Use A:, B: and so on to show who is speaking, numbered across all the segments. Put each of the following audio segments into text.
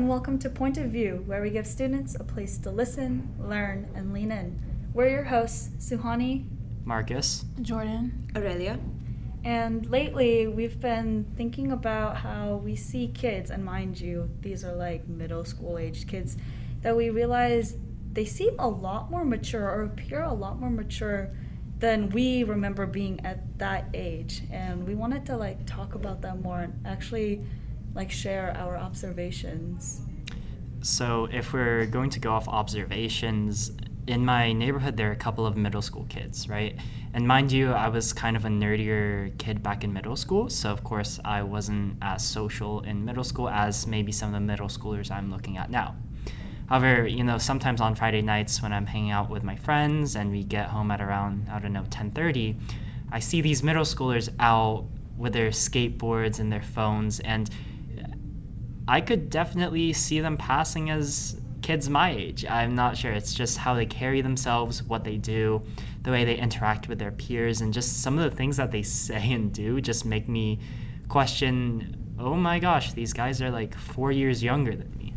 A: welcome to Point of View, where we give students a place to listen, learn, and lean in. We're your hosts, Suhani,
B: Marcus,
C: Jordan,
D: Orelia.
A: And lately we've been thinking about how we see kids, and mind you, these are like middle school aged kids, that we realize they seem a lot more mature or appear a lot more mature than we remember being at that age. And we wanted to talk about that more and actually share our observations.
B: So if we're going to go off observations, in my neighborhood there are a couple of middle school kids, right? And mind you, I was kind of a nerdier kid back in middle school, so of course I wasn't as social in middle school as maybe some of the middle schoolers I'm looking at now. However, sometimes on Friday nights when I'm hanging out with my friends and we get home at around, 10:30, I see these middle schoolers out with their skateboards and their phones, and I could definitely see them passing as kids my age. I'm not sure. It's just how they carry themselves, what they do, the way they interact with their peers, and just some of the things that they say and do just make me question, oh my gosh, these guys are 4 years younger than me.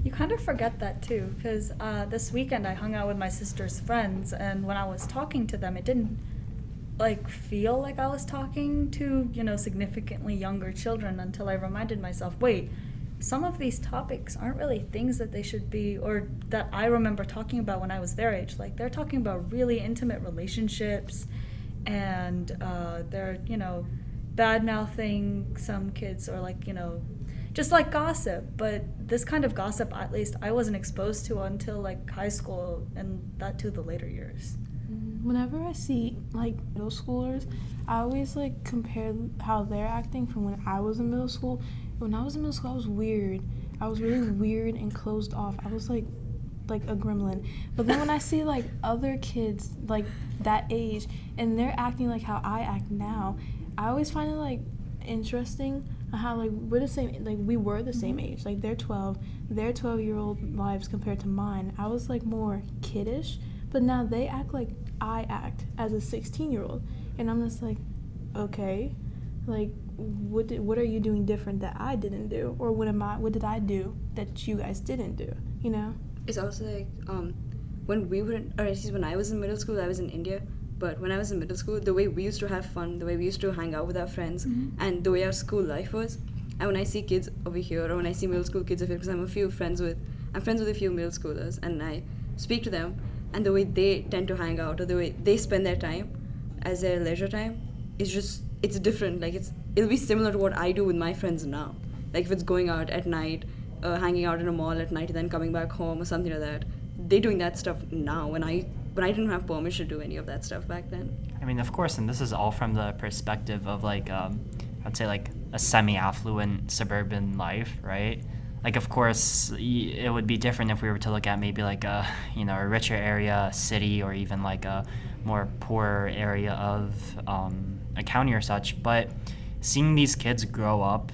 A: You kind of forget that too, because this weekend I hung out with my sister's friends, and when I was talking to them, it didn't feel like I was talking to, significantly younger children until I reminded myself, wait, some of these topics aren't really things that they should be, or that I remember talking about when I was their age. They're talking about really intimate relationships, and they're, bad-mouthing some kids, or just gossip. But this kind of gossip, at least I wasn't exposed to until high school, and that to the later years.
C: Whenever I see middle schoolers, I always compare how they're acting from when I was in middle school. When I was in middle school, I was weird. I was really weird and closed off. I was like a gremlin. But then when I see other kids that age and they're acting like how I act now, I always find it interesting how we're the same. We were the same age. They're 12. Their 12-year-old lives compared to mine. I was more kiddish, but now they act like I act as a 16-year-old, and I'm just okay, what are you doing different that I didn't do, or what did I do that you guys didn't do?
D: It's also when we were or at least when I was in middle school, I was in India, but when I was in middle school, the way we used to have fun, the way we used to hang out with our friends, and the way our school life was, and when I see kids over here, or when I see middle school kids over here, because I'm friends with a few middle schoolers, and I speak to them, and the way they tend to hang out, or the way they spend their time as their leisure time, it's different. It'll be similar to what I do with my friends now. If it's going out at night, hanging out in a mall at night, and then coming back home or something like that. They're doing that stuff now when I didn't have permission to do any of that stuff back then.
B: I mean, of course, and this is all from the perspective of I'd say a semi-affluent suburban life, right? Of course, it would be different if we were to look at maybe a richer area, a city, or even a more poorer area of a county or such. But seeing these kids grow up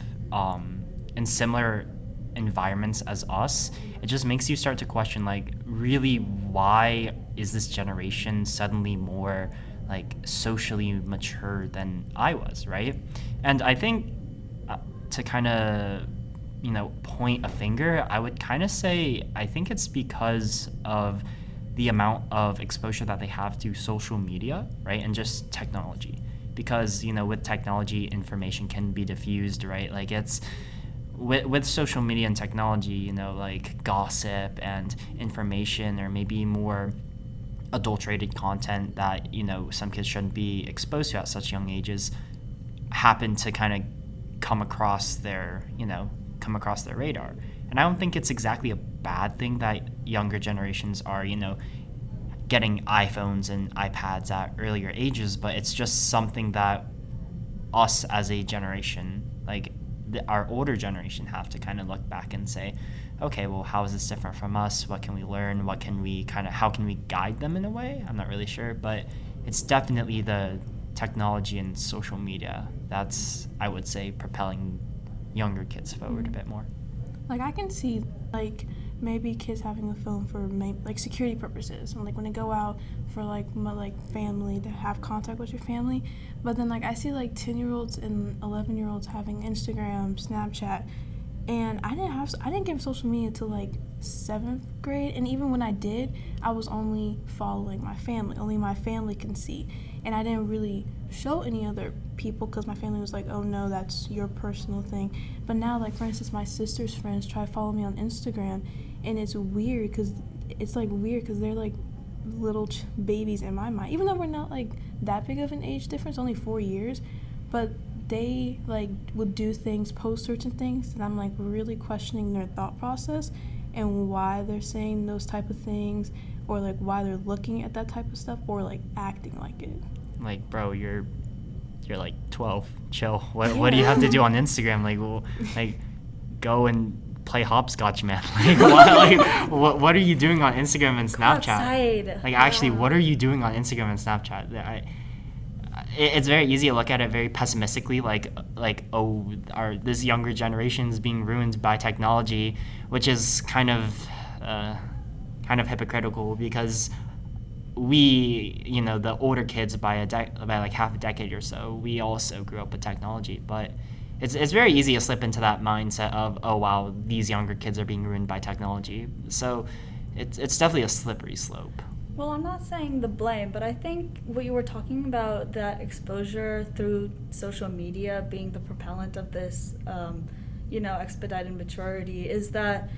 B: in similar environments as us, it just makes you start to question, really, why is this generation suddenly more socially mature than I was, right? And I think to kind of point a finger, I would kind of say I think it's because of the amount of exposure that they have to social media, right, and just technology. Because with technology, information can be diffused, right? It's with social media and technology, gossip and information, or maybe more adulterated content that some kids shouldn't be exposed to at such young ages, happen to kind of come across their radar. And I don't think it's exactly a bad thing that younger generations are, getting iPhones and iPads at earlier ages, but it's just something that us as a generation, our older generation, have to kind of look back and say, okay, well, how is this different from us? What can we learn? How can we guide them in a way? I'm not really sure, but it's definitely the technology and social media that's, I would say, propelling younger kids forward a bit more.
C: I can see maybe kids having a phone for security purposes, and when they go out for family, to have contact with your family. But then I see 10-year-olds and 11-year-olds having Instagram, Snapchat, And I didn't get social media till like 7th grade, and even when I did, I was only following my family. Only my family can see, and I didn't really show any other people because my family was like, oh no, that's your personal thing. But now, like for instance, my sister's friends try to follow me on Instagram, and it's weird because they're like little babies in my mind, even though we're not like that big of an age difference, only 4 years, but they like would do things, post certain things, and I'm like really questioning their thought process and why they're saying those type of things, or like why they're looking at that type of stuff, or like acting like it.
B: Like, bro, you're like 12. Chill. What do you have to do on Instagram? Like go and play hopscotch, man. What are you doing on Instagram and Snapchat?
A: Outside.
B: Like, actually, what are you doing on Instagram and Snapchat? It's very easy to look at it very pessimistically, like this younger generation is being ruined by technology, which is kind of hypocritical, because we, the older kids by like half a decade or so, we also grew up with technology, but it's very easy to slip into that mindset of, oh wow, these younger kids are being ruined by technology. So it's definitely a slippery slope.
A: Well, I'm not saying the blame, but I think what you were talking about, that exposure through social media being the propellant of this, expedited maturity, is that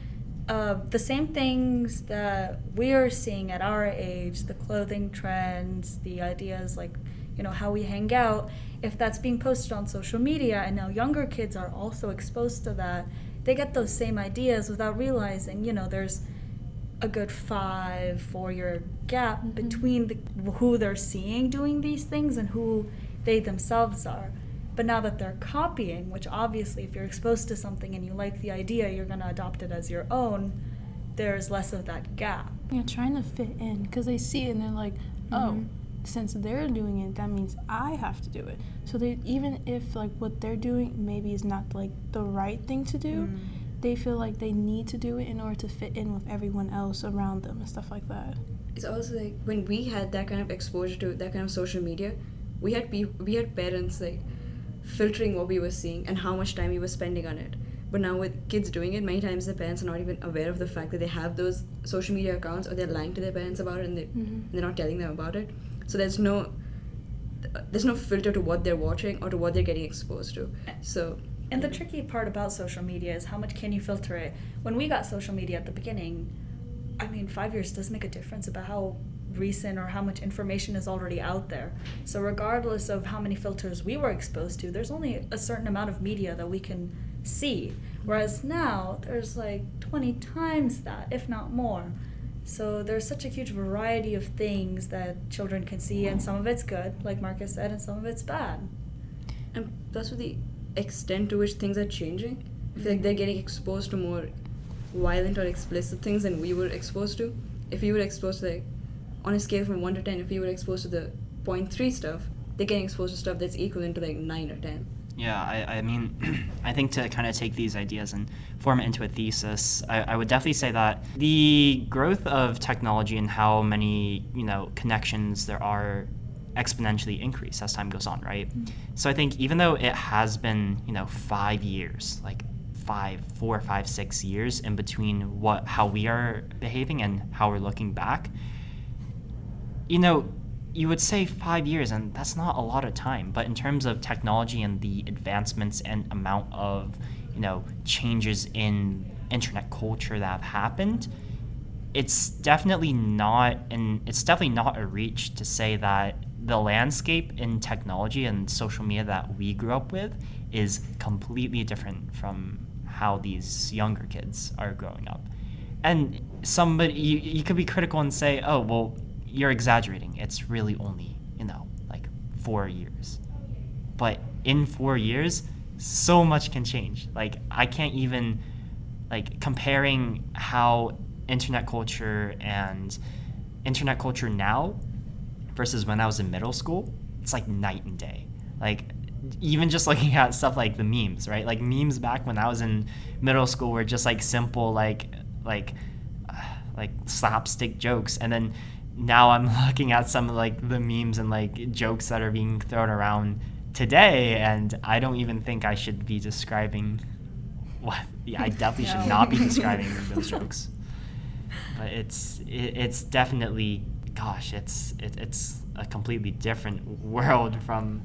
A: the same things that we're seeing at our age, the clothing trends, the ideas like, how we hang out, if that's being posted on social media and now younger kids are also exposed to that, they get those same ideas without realizing, there's a good 5-4 year gap between who they're seeing doing these things and who they themselves are. But now that they're copying, which obviously if you're exposed to something and you like the idea, you're going to adopt it as your own, there's less of that gap.
C: Yeah, trying to fit in, because they see it and they're like, oh, since they're doing it, that means I have to do it. So they, even if like what they're doing maybe is not like the right thing to do, they feel like they need to do it in order to fit in with everyone else around them and stuff like that.
D: It's also like when we had that kind of exposure to that kind of social media, we had parents like filtering what we were seeing and how much time we were spending on it. But now with kids doing it, many times the parents are not even aware of the fact that they have those social media accounts, or they're lying to their parents about it, and they're not telling them about it. So there's no filter to what they're watching or to what they're getting exposed to.
A: And the tricky part about social media is how much can you filter it. When we got social media at the beginning, 5 years does make a difference about how recent or how much information is already out there. So regardless of how many filters we were exposed to, there's only a certain amount of media that we can see. Whereas now, there's like 20 times that, if not more. So there's such a huge variety of things that children can see, and some of it's good, like Marcus said, and some of it's bad.
D: And plus with the extent to which things are changing, I feel like they're getting exposed to more violent or explicit things than we were exposed to. If we were exposed to, like, on a scale from 1 to 10, if we were exposed to the 0.3 stuff, they're getting exposed to stuff that's equivalent to like 9 or 10.
B: Yeah, I think to kind of take these ideas and form it into a thesis, I would definitely say that the growth of technology and how many, connections there are exponentially increase as time goes on, right? So I think even though it has been, 5 years, like 4, 5, 6 years in between how we are behaving and how we're looking back, you would say 5 years, and that's not a lot of time. But in terms of technology and the advancements and amount of, changes in internet culture that have happened, it's definitely not a reach to say that the landscape in technology and social media that we grew up with is completely different from how these younger kids are growing up. And you could be critical and say, oh, well, you're exaggerating. It's really only, like 4 years. But in 4 years, so much can change. Like, I can't even, comparing how internet culture now versus when I was in middle school, it's like night and day. Like, even just looking at stuff like the memes, right? Like, memes back when I was in middle school were just like simple, like slapstick jokes, and then now I'm looking at some of the memes and jokes that are being thrown around today, and I don't even think I should be describing what Yeah, I definitely should not be describing those jokes. But it's definitely, gosh, it's a completely different world from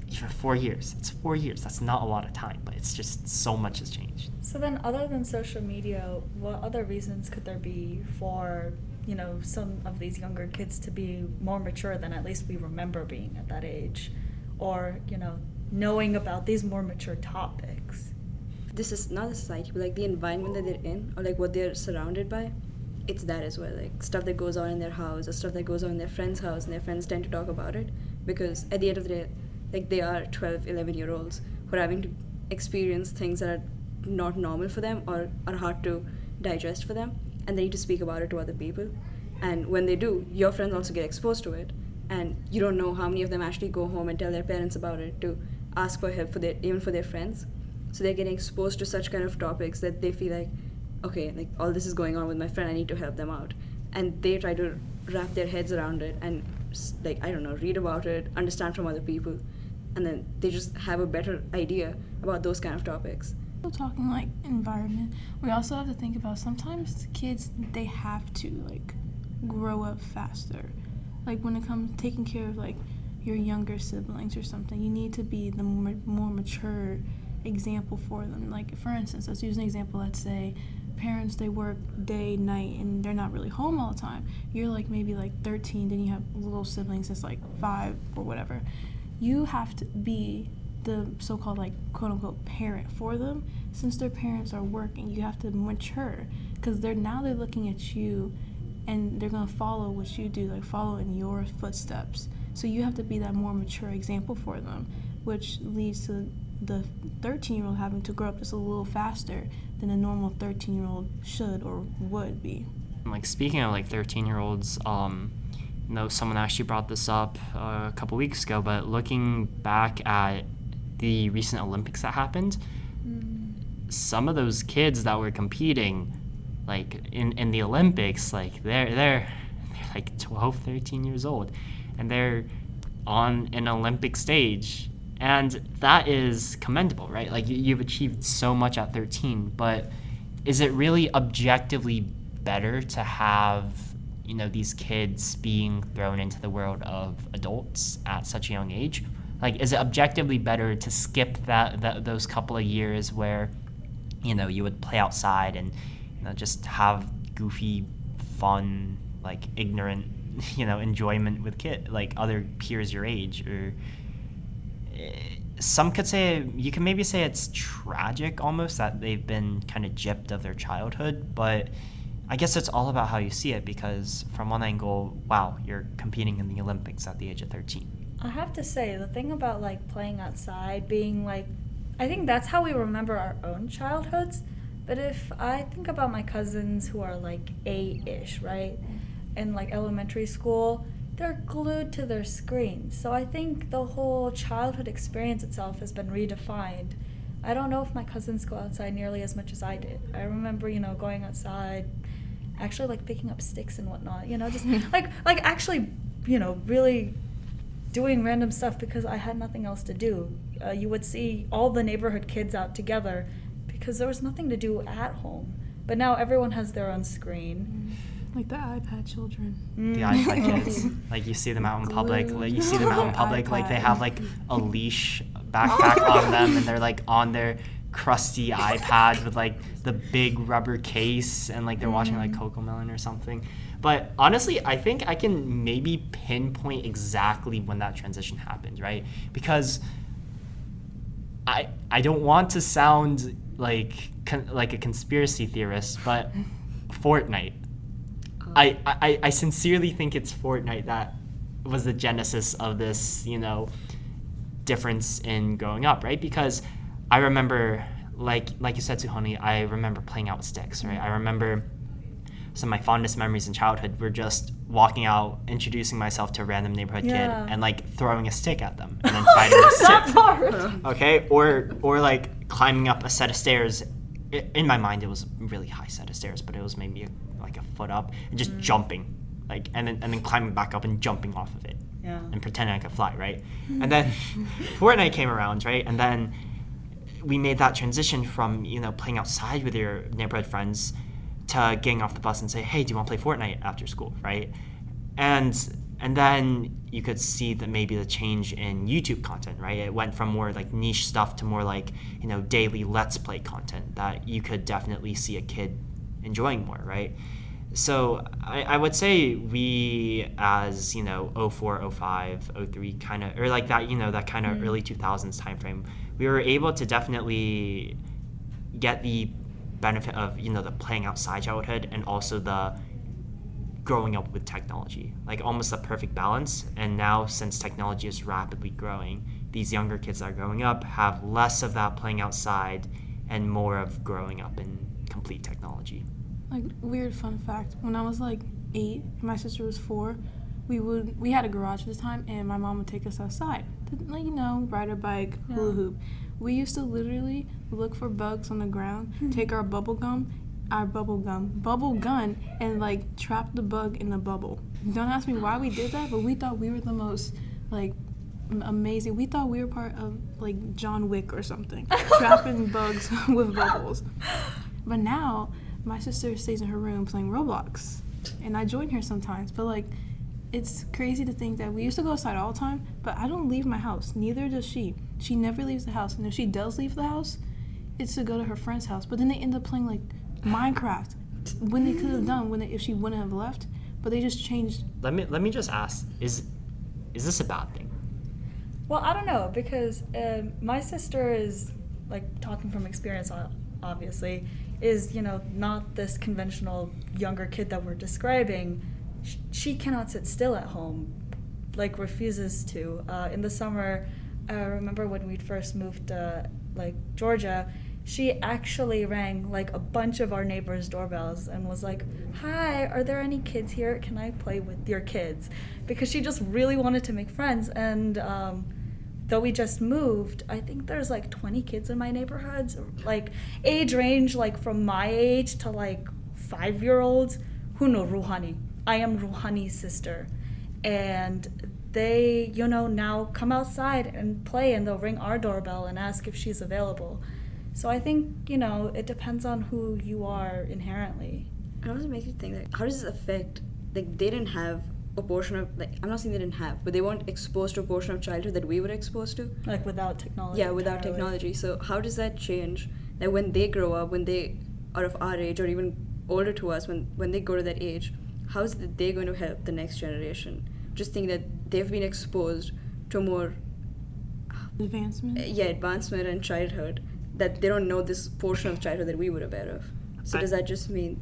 B: even 4 years. It's 4 years. That's not a lot of time, but it's just so much has changed.
A: So then, other than social media, what other reasons could there be for, some of these younger kids to be more mature than at least we remember being at that age? Or, knowing about these more mature topics?
D: This is not the society, but like the environment that they're in, or like what they're surrounded by. It's that as well, like stuff that goes on in their house or stuff that goes on in their friend's house, and their friends tend to talk about it because at the end of the day, like they are 12, 11-year-olds who are having to experience things that are not normal for them or are hard to digest for them, and they need to speak about it to other people. And when they do, your friends also get exposed to it, and you don't know how many of them actually go home and tell their parents about it to ask for help even for their friends. So they're getting exposed to such kind of topics that they feel like, okay, like all this is going on with my friend, I need to help them out. And they try to wrap their heads around it and, like, I don't know, read about it, understand from other people, and then they just have a better idea about those kind of topics.
C: Talking like environment, we also have to think about sometimes kids, they have to like grow up faster. Like when it comes to taking care of like your younger siblings or something, you need to be the more mature example for them. Like for instance, let's use an example. Let's say parents, they work day, night, and they're not really home all the time. You're like maybe like 13, then you have little siblings that's like 5 or whatever. You have to be the so-called like quote-unquote parent for them. Since their parents are working, you have to mature because they're looking at you and they're going to follow what you do, like follow in your footsteps. So you have to be that more mature example for them, which leads to the 13-year-old having to grow up just a little faster than a normal 13-year-old should or would be.
B: Like speaking of like 13-year-olds, someone actually brought this up a couple weeks ago, but looking back at the recent Olympics that happened, some of those kids that were competing like in the Olympics, like they're like 12, 13 years old, and they're on an Olympic stage, and that is commendable, right? Like you've achieved so much at 13, but is it really objectively better to have these kids being thrown into the world of adults at such a young age? Like, is it objectively better to skip those couple of years where, you would play outside and, just have goofy, fun, like ignorant, enjoyment with other peers your age? Or some could say, you can maybe say it's tragic almost that they've been kind of gypped of their childhood, but I guess it's all about how you see it, because from one angle, wow, you're competing in the Olympics at the age of 13.
A: I have to say, the thing about like playing outside, being like, I think that's how we remember our own childhoods. But if I think about my cousins who are like 8-ish, right, in like elementary school, they're glued to their screens. So I think the whole childhood experience itself has been redefined. I don't know if my cousins go outside nearly as much as I did. I remember, going outside, actually like picking up sticks and whatnot, just like actually, really doing random stuff because I had nothing else to do. You would see all the neighborhood kids out together because there was nothing to do at home. But now everyone has their own screen.
C: Like the iPad children.
B: The iPad kids. Like you see them out in public. Like you see them out in public. Like they have like a leash backpack on them, and they're like on their crusty iPad with like the big rubber case, and like they're watching like Cocomelon or something. But honestly, I think I can maybe pinpoint exactly when that transition happened, right? Because I don't want to sound like a conspiracy theorist, but Fortnite. I sincerely think it's Fortnite that was the genesis of this, difference in growing up, right? Because I remember, like you said, Suhani, I remember playing out with sticks, right? I remember some of my fondest memories in childhood were just walking out, introducing myself to a random neighborhood kid, and like throwing a stick at them and then fighting a stick. Okay, or like climbing up a set of stairs. In my mind, it was a really high set of stairs, but it was maybe like a foot up, and just jumping, like and then climbing back up and jumping off of it, and pretending I could fly, right? And then Fortnite came around, right? And then we made that transition from, playing outside with your neighborhood friends to getting off the bus and say, hey, do you want to play Fortnite after school, right? And then you could see that maybe the change in YouTube content, right? It went from more like niche stuff to more like, daily Let's Play content that you could definitely see a kid enjoying more, right? So I would say we as, 04, 05, 03 kind of, or like that, that kind of early 2000s timeframe, we were able to definitely get the benefit of, the playing outside childhood and also the growing up with technology, like almost a perfect balance. And now, since technology is rapidly growing, these younger kids that are growing up have less of that playing outside and more of growing up in complete technology.
C: Like, weird fun fact, when I was like 8 and my sister was 4, we had a garage at the time, and my mom would take us outside to, ride a bike, hula hoop. We used to literally look for bugs on the ground, take our bubble gun, and like trap the bug in the bubble. Don't ask me why we did that, but we thought we were the most like amazing. We thought we were part of like John Wick or something, trapping bugs with bubbles. But now my sister stays in her room playing Roblox, and I join her sometimes. But like, it's crazy to think that we used to go outside all the time, but I don't leave my house. Neither does she. She never leaves the house, and if she does leave the house, it's to go to her friend's house. But then they end up playing like Minecraft when they could have done if she wouldn't have left. But they just changed.
B: Let me just ask: Is this a bad thing?
A: Well, I don't know, because my sister is, like, talking from experience, obviously, is, not this conventional younger kid that we're describing. She cannot sit still at home, like, refuses to. In the summer, I remember when we'd first moved to, Georgia, she actually rang, a bunch of our neighbors' doorbells and was like, hi, are there any kids here? Can I play with your kids? Because she just really wanted to make friends. And though we just moved, I think there's, 20 kids in my neighborhoods, age range, from my age to, 5-year-olds who know Ruhani. I am Ruhani's sister. And they, now come outside and play, and they'll ring our doorbell and ask if she's available. So I think, it depends on who you are inherently.
D: It also makes you think, how does this affect, they didn't have a portion of, I'm not saying they didn't have, but they weren't exposed to a portion of childhood that we were exposed to.
A: Without technology.
D: Yeah, without technology. So how does that change? That when they grow up, when they are of our age or even older to us, when they go to that age, how is they going to help the next generation? Just think that they've been exposed to more
C: advancement
D: and childhood, that they don't know this portion of childhood that we were aware of. So does that just mean...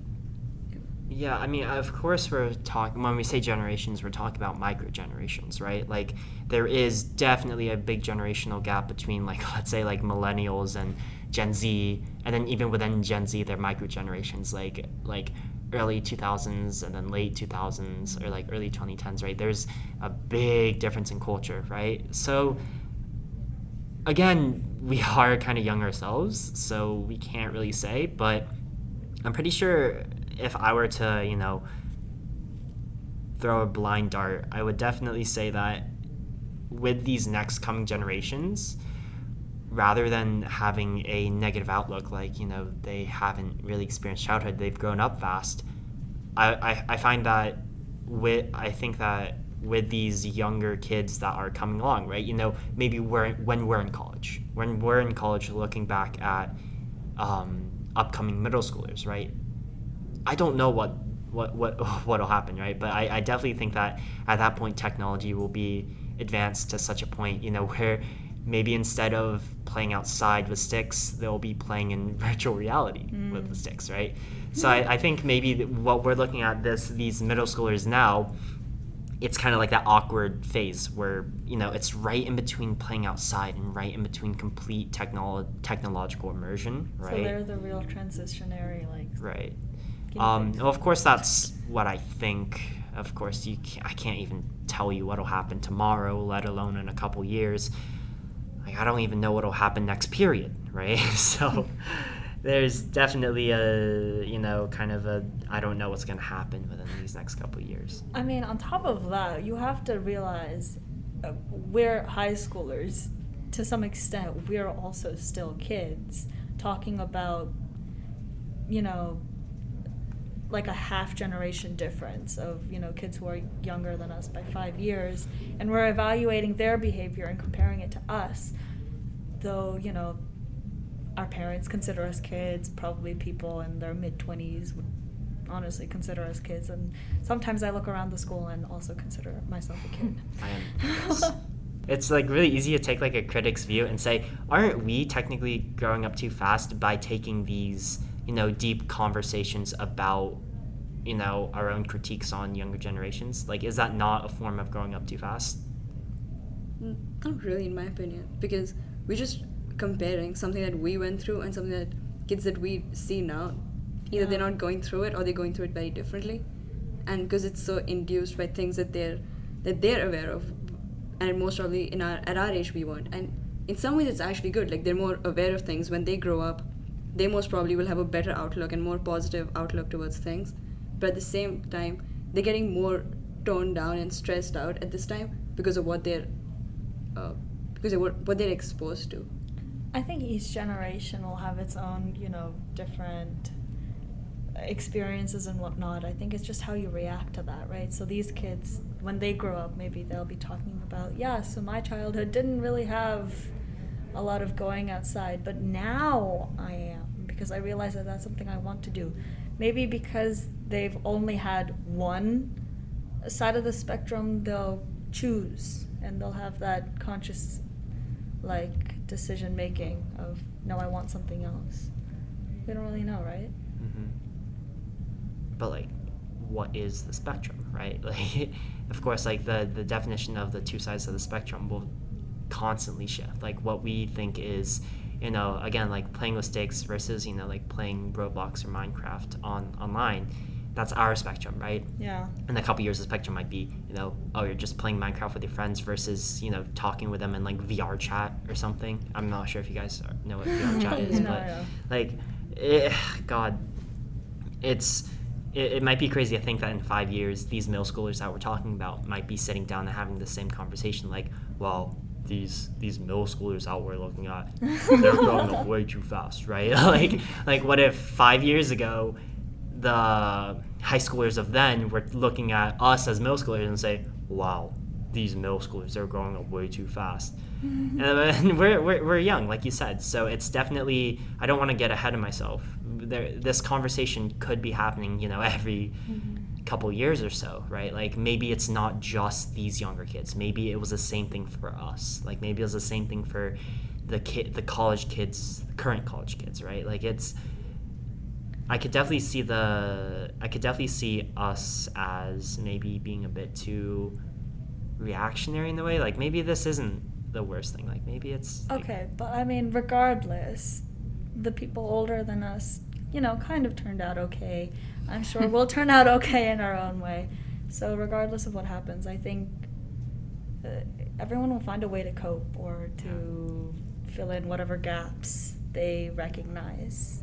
B: Yeah, I mean, of course we're talking, when we say generations, we're talking about micro-generations, right? There is definitely a big generational gap between, let's say, millennials and Gen Z, and then even within Gen Z, they're micro-generations, like early 2000s and then late 2000s, or early 2010s, right? There's a big difference in culture, right? So again, we are kind of young ourselves, so we can't really say, but I'm pretty sure if I were to, throw a blind dart, I would definitely say that with these next coming generations, rather than having a negative outlook, they haven't really experienced childhood, they've grown up fast, I find that I think that with these younger kids that are coming along, right? Maybe when we're in college, looking back at upcoming middle schoolers, right? I don't know what'll happen, right? But I definitely think that at that point technology will be advanced to such a point, where maybe instead of playing outside with sticks, they'll be playing in virtual reality with the sticks, right? So I think maybe what we're looking at these middle schoolers now, it's kind of like that awkward phase where, it's right in between playing outside and right in between complete technological immersion, right?
A: So they're the real transitionary,
B: Right. Well, of course, that's what I think. Of course, I can't even tell you what'll happen tomorrow, let alone in a couple years. I don't even know what'll happen next period, right? So there's definitely I don't know what's going to happen within these next couple of years.
A: I mean, on top of that, you have to realize we're high schoolers to some extent, we're also still kids talking about, you know, like a half generation difference of, you know, kids who are younger than us by 5 years, and we're evaluating their behavior and comparing it to us, though, you know, our parents consider us kids, probably people in their mid-20s would honestly consider us kids, and sometimes I look around the school and also consider myself a kid.
B: I am. Yes. It's like really easy to take like a critic's view and say, aren't we technically growing up too fast by taking these, you know, deep conversations about, you know, our own critiques on younger generations? Like, is that not a form of growing up too fast?
D: Not really, in my opinion, because we're just comparing something that we went through and something that kids that we see now, either they're not going through it or they're going through it very differently, and because it's so induced by things that they're aware of, and most probably at our age we weren't. And in some ways it's actually good, like they're more aware of things. When they grow up, they most probably will have a better outlook and more positive outlook towards things, but at the same time they're getting more toned down and stressed out at this time because of what they're exposed to.
A: I think each generation will have its own, you know, different experiences and whatnot. I think it's just how you react to that, right? So these kids, when they grow up, maybe they'll be talking about, yeah, so my childhood didn't really have a lot of going outside, but now I am, because I realize that that's something I want to do. Maybe because they've only had one side of the spectrum, they'll choose, and they'll have that conscious, like, decision making of, no, I want something else. We don't really know, right?
B: Mm-hmm. But like, what is the spectrum, right? Like, of course, like the definition of the two sides of the spectrum will constantly shift. Like what we think is, you know, again, like playing with sticks versus, you know, like playing Roblox or Minecraft online. That's our spectrum, right?
A: Yeah.
B: In a couple years, the spectrum might be, you know, oh, you're just playing Minecraft with your friends versus, you know, talking with them in like VR chat or something. I'm not sure if you guys know what VR chat is,
A: No,
B: but
A: no.
B: like, God, it might be crazy to think that in 5 years, these middle schoolers that we're talking about might be sitting down and having the same conversation. Like, well, these middle schoolers out we're looking at, they're growing up way too fast, right? like what if 5 years ago, the high schoolers of then were looking at us as middle schoolers and say, wow, these middle schoolers, they're growing up way too fast. And we're young, like you said, so it's definitely, I don't want to get ahead of myself. This conversation could be happening, you know, every couple years or so, right? Like maybe it's not just these younger kids. Maybe it was the same thing for us. Like maybe it was the same thing for the college kids, the current college kids, right? Like I could definitely see us as maybe being a bit too reactionary in the way. Like maybe this isn't the worst thing. Like maybe it's like,
A: Okay, but I mean, regardless, the people older than us, you know, kind of turned out okay. I'm sure we'll turn out okay in our own way. So regardless of what happens, I think everyone will find a way to cope or to fill in whatever gaps they recognize.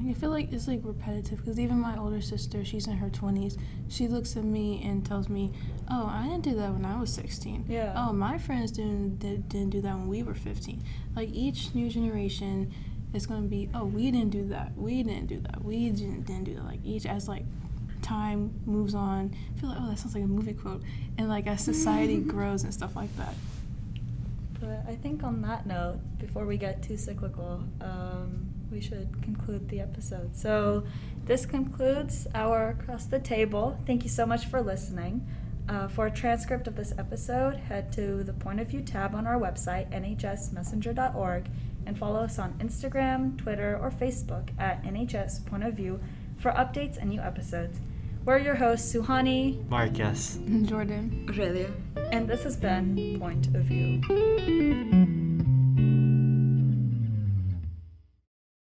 C: I feel like it's like repetitive because even my older sister, she's in her 20s, she looks at me and tells me, oh, I didn't do that when I was 16.
A: Yeah.
C: Oh, my friends didn't do that when we were 15. Like each new generation is going to be, oh, we didn't do that, we didn't do that, we didn't do that. Like each, as like time moves on, I feel like, oh, that sounds like a movie quote. And like as society grows and stuff like that.
A: But I think on that note, before we get too cyclical, we should conclude the episode. So this concludes our Across the Table. Thank you so much for listening. For a transcript of this episode, head to the Point of View tab on our website, nhsmessenger.org, and follow us on Instagram, Twitter, or Facebook at NHS Point of View for updates and new episodes. We're your hosts, Suhani,
B: Marcus,
C: Jordan,
D: Orelia.
A: and this has been Point of View.